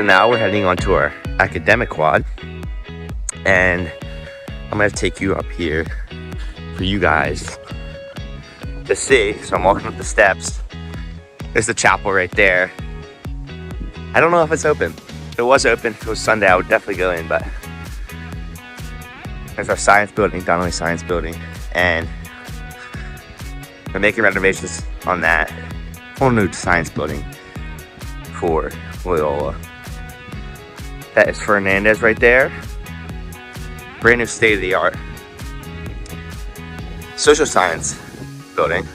now we're heading onto our academic quad, and I'm gonna take you up here for you guys to see. So I'm walking up the steps. There's the chapel right there. I don't know if it's open. If it was open, if it was Sunday, I would definitely go in, but there's our science building, Donnelly Science Building, and we're making renovations on that whole new science building for Loyola. That is Fernandez right there. Brand new state-of-the-art social science building.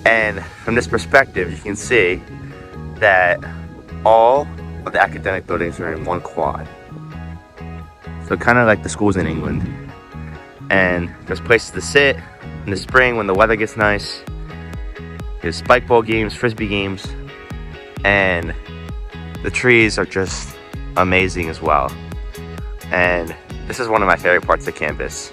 And from this perspective, you can see that all of the academic buildings are in one quad. So kind of like the schools in England. And there's places to sit in the spring when the weather gets nice. There's spike ball games, Frisbee games, and the trees are just amazing as well. And this is one of my favorite parts of campus.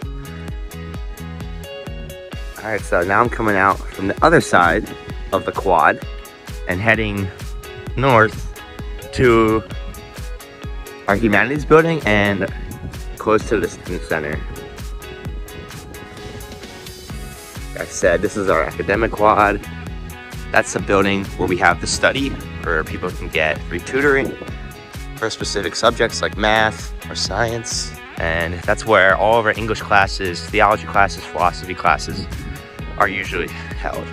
Alright, so now I'm coming out from the other side of the quad and heading north to our Humanities Building and close to the student center. Like I said, this is our academic quad. That's the building where we have the study, where people can get free tutoring for specific subjects like math or science. And that's where all of our English classes, theology classes, philosophy classes are usually held.